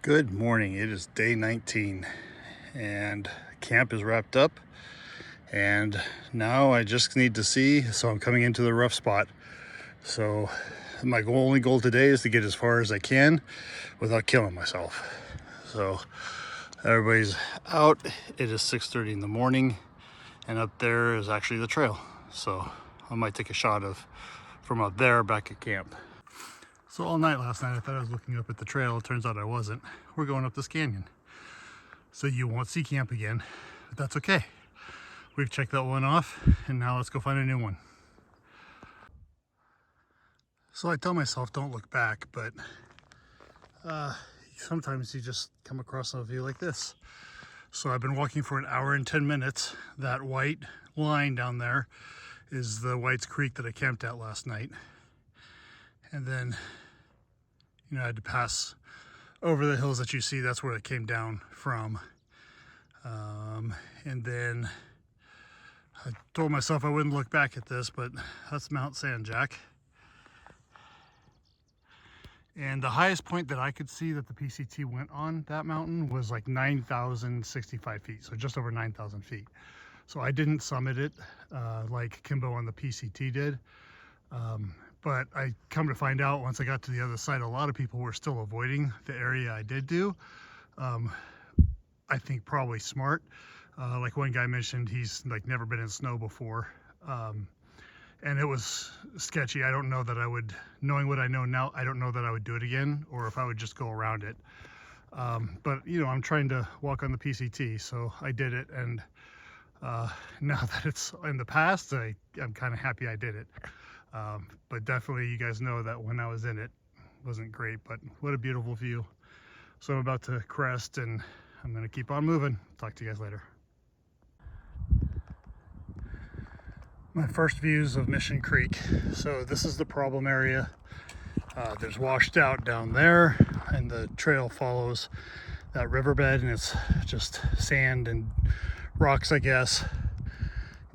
Good morning. It is day 19 and camp is wrapped up, and now I just need to see, so I'm coming into the rough spot. So my only goal today is to get as far as I can without killing myself. So everybody's out. It is 6:30 in the morning, and up there is actually the trail. So I might take a shot of from up there back at camp. So all night last night I thought I was looking up at the trail. It turns out I wasn't. We're going up this canyon. So you won't see camp again, but that's okay. We've checked that one off, and now let's go find a new one. So I tell myself don't look back, but sometimes you just come across a view like this. So I've been walking for an hour and 10 minutes. That white line down there is the White's Creek that I camped at last night. And then, I had to pass over the hills that you see. That's where it came down from. And then I told myself I wouldn't look back at this, but that's Mount Sanjak. And the highest point that I could see that the PCT went on that mountain was like 9,065 feet, so just over 9,000 feet. So I didn't summit it like Kimbo on the PCT did. But I come to find out once I got to the other side, a lot of people were still avoiding the area I did do. I think probably smart. Like one guy mentioned, he's like never been in snow before. And it was sketchy. I don't know that I would, knowing what I know now, I don't know that I would do it again, or if I would just go around it. But I'm trying to walk on the PCT, so I did it. And now that it's in the past, I'm kind of happy I did it. But definitely you guys know that when I was in it wasn't great, but what a beautiful view. So I'm about to crest and I'm going to keep on moving. Talk to you guys later. My first views of Mission Creek. So this is the problem area. There's washed out down there, and the trail follows that riverbed, and it's just sand and rocks, I guess.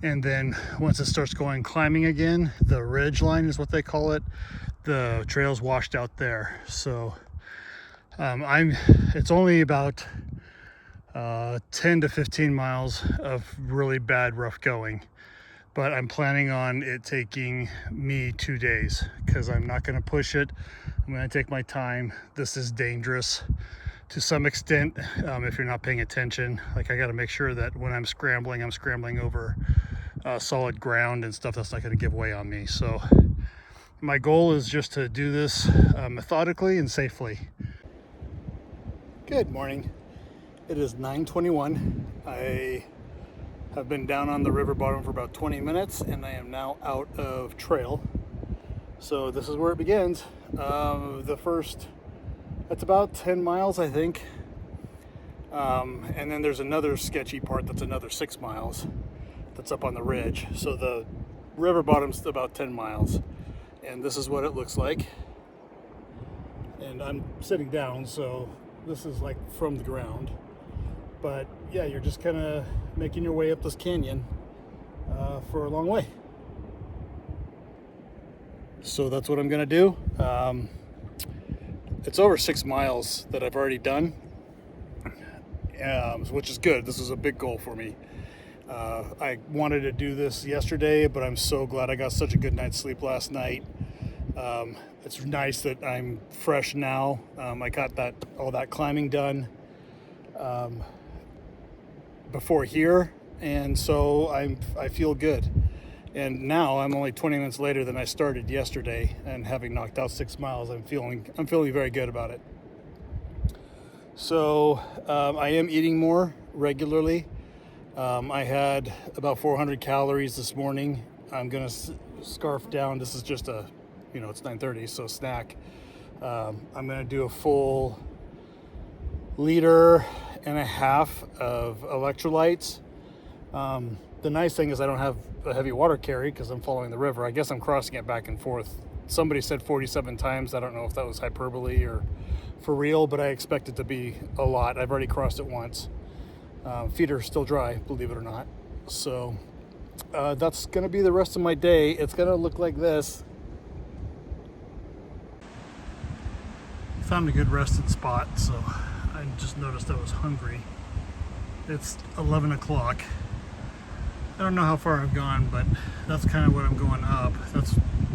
And then once it starts going climbing again, the ridge line is what they call it, the trail's washed out there. So it's only about 10 to 15 miles of really bad rough going, but I'm planning on it taking me 2 days because I'm not going to push it. I'm going to take my time. This is dangerous to some extent if you're not paying attention. Like, I got to make sure that when I'm scrambling over solid ground and stuff that's not going to give way on me. So my goal is just to do this methodically and safely. Good morning. It is 9:21. I have been down on the river bottom for about 20 minutes, and I am now out of trail. So this is where it begins. That's about 10 miles, I think. And then there's another sketchy part that's another 6 miles that's up on the ridge. So the river bottom's about 10 miles. And this is what it looks like. And I'm sitting down, so this is like from the ground. But yeah, you're just kind of making your way up this canyon for a long way. So that's what I'm gonna do. It's over 6 miles that I've already done, which is good. This is a big goal for me. I wanted to do this yesterday, but I'm so glad I got such a good night's sleep last night. It's nice that I'm fresh now. I got all that climbing done before here, and so I feel good. And now I'm only 20 minutes later than I started yesterday, and having knocked out 6 miles, I'm feeling very good about it. So I am eating more regularly. I had about 400 calories this morning. I'm gonna scarf down. This is just it's 9:30, so snack. I'm gonna do a full 1.5 liters of electrolytes. The nice thing is I don't have a heavy water carry because I'm following the river. I guess I'm crossing it back and forth. Somebody said 47 times. I don't know if that was hyperbole or for real, but I expect it to be a lot. I've already crossed it once. Feet are still dry, believe it or not. So that's gonna be the rest of my day. It's gonna look like this. Found a good resting spot, so I just noticed I was hungry. It's 11 o'clock. I don't know how far I've gone, but that's kind of what I'm going up. That's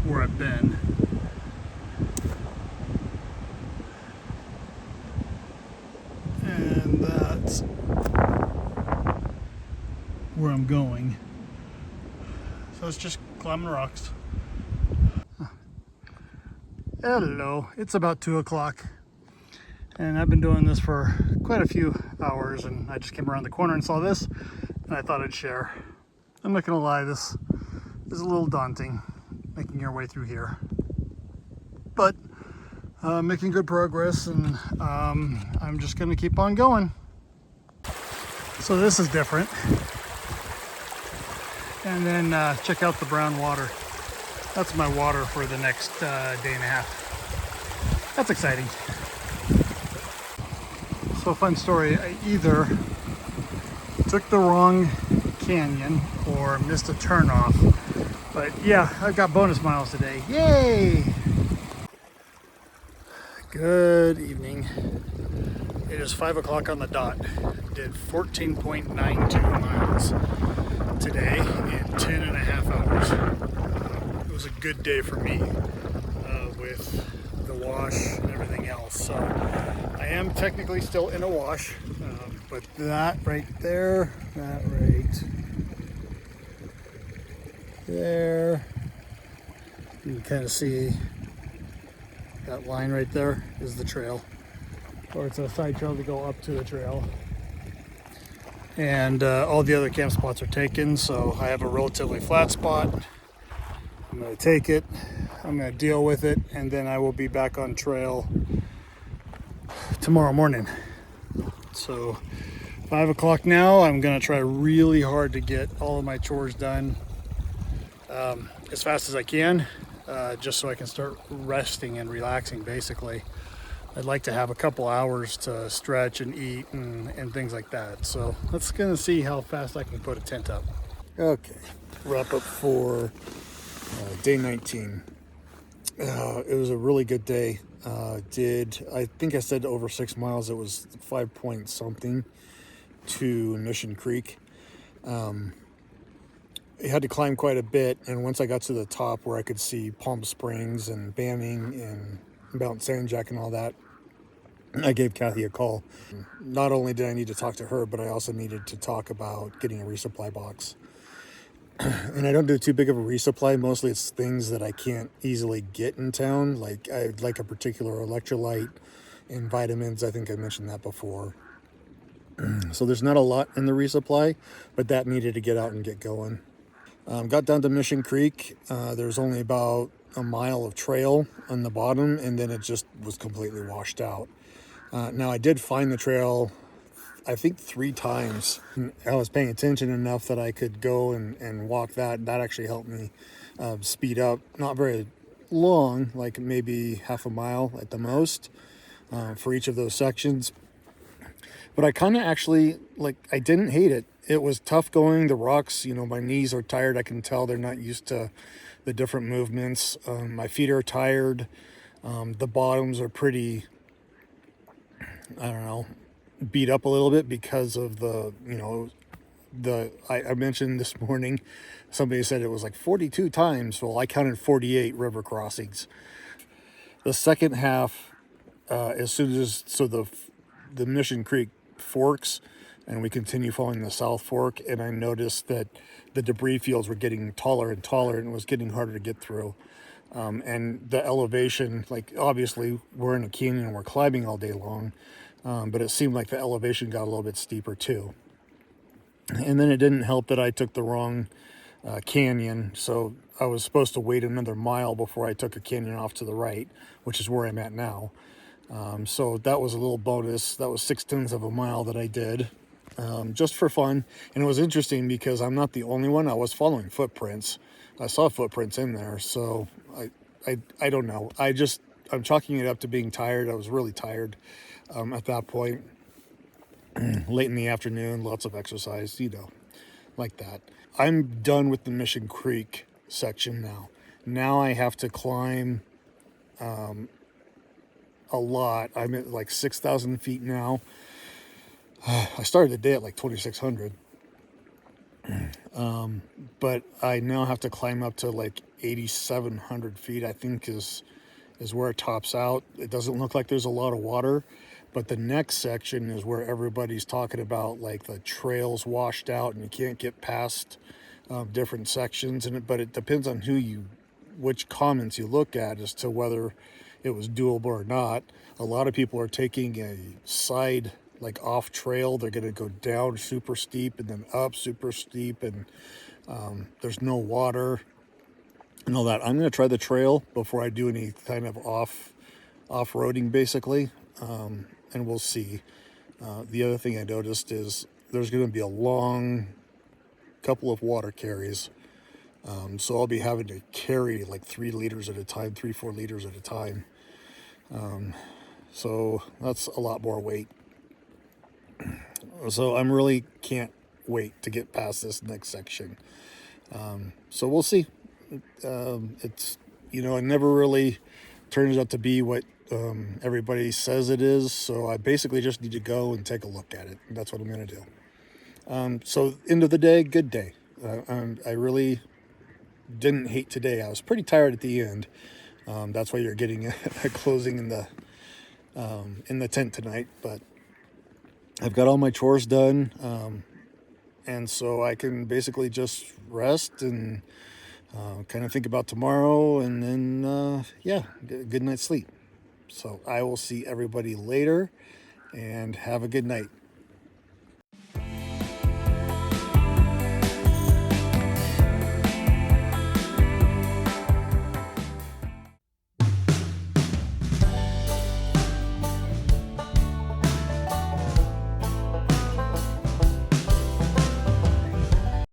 where I've been. And that's where I'm going. So it's just climbing rocks. Hello, it's about 2 o'clock. And I've been doing this for quite a few hours, and I just came around the corner and saw this, and I thought I'd share. I'm not gonna lie, this is a little daunting, making your way through here. But making good progress, and I'm just gonna keep on going. So this is different. And then check out the brown water. That's my water for the next day and a half. That's exciting. So fun story, I either took the wrong canyon or missed a turnoff. But yeah, I've got bonus miles today. Yay! Good evening. It is 5 o'clock on the dot. Did 14.92 miles today in 10 and a half hours. It was a good day for me with the wash and everything else. So I am technically still in a wash, but that right there, that right there, you can kind of see that line right there is the trail, or it's a side trail to go up to the trail. And all the other camp spots are taken, so I have a relatively flat spot. I'm going to take it, I'm going to deal with it, and then I will be back on trail tomorrow morning. So 5 o'clock now. I'm going to try really hard to get all of my chores done as fast as I can, just so I can start resting and relaxing. Basically, I'd like to have a couple hours to stretch and eat and things like that. So let's gonna see how fast I can put a tent up. Okay, wrap up for day 19. It was a really good day. I think I said over 6 miles. It was 5 point something to Mission Creek. I had to climb quite a bit, and once I got to the top where I could see Palm Springs and Banning and Mount San Jack and all that, I gave Kathy a call. Not only did I need to talk to her, but I also needed to talk about getting a resupply box. And I don't do too big of a resupply. Mostly it's things that I can't easily get in town. Like I'd like a particular electrolyte and vitamins. I think I mentioned that before. So there's not a lot in the resupply, but that needed to get out and get going. Got down to Mission Creek. There's only about a mile of trail on the bottom, and then it just was completely washed out. Now I did find the trail, I think 3 times. I was paying attention enough that I could go and walk that. That actually helped me speed up. Not very long, like maybe half a mile at the most for each of those sections. But I kind of actually, I didn't hate it. It was tough going. The rocks, my knees are tired. I can tell they're not used to the different movements. My feet are tired. The bottoms are pretty, I don't know, beat up a little bit because of I mentioned this morning, somebody said it was like 42 times. Well, I counted 48 river crossings. The second half, as soon as, the Mission Creek forks, and we continue following the South Fork, and I noticed that the debris fields were getting taller and taller, and it was getting harder to get through. And the elevation, obviously we're in a canyon and we're climbing all day long, but it seemed like the elevation got a little bit steeper too. And then it didn't help that I took the wrong canyon, so I was supposed to wait another mile before I took a canyon off to the right, which is where I'm at now. So that was a little bonus. That was 6/10 of a mile that I did, just for fun. And it was interesting because I'm not the only one. I was following footprints. I saw footprints in there. So I don't know. I'm chalking it up to being tired. I was really tired at that point. Late in the afternoon, lots of exercise, like that. I'm done with the Mission Creek section now. Now I have to climb a lot. I'm at like 6,000 feet now. I started the day at like 2,600. But I now have to climb up to like 8,700 feet, I think is where it tops out. It doesn't look like there's a lot of water, but the next section is where everybody's talking about like the trails washed out and you can't get past different sections. But it depends on which comments you look at as to whether it was doable or not. A lot of people are taking a side, like off trail. They're going to go down super steep and then up super steep, and there's no water and all that. I'm going to try the trail before I do any kind of off-roading, basically, and we'll see. The other thing I noticed is there's going to be a long couple of water carries. So I'll be having to carry like 3 liters at a time, 3-4 liters at a time. So that's a lot more weight. So I'm really can't wait to get past this next section. So we'll see. It's, it never really turns out to be what everybody says it is. So I basically just need to go and take a look at it. And that's what I'm going to do. So end of the day, good day. I really didn't hate today. I was pretty tired at the end. That's why you're getting a closing in the tent tonight. But I've got all my chores done, and so I can basically just rest and kind of think about tomorrow, and then get a good night's sleep. So I will see everybody later, and have a good night.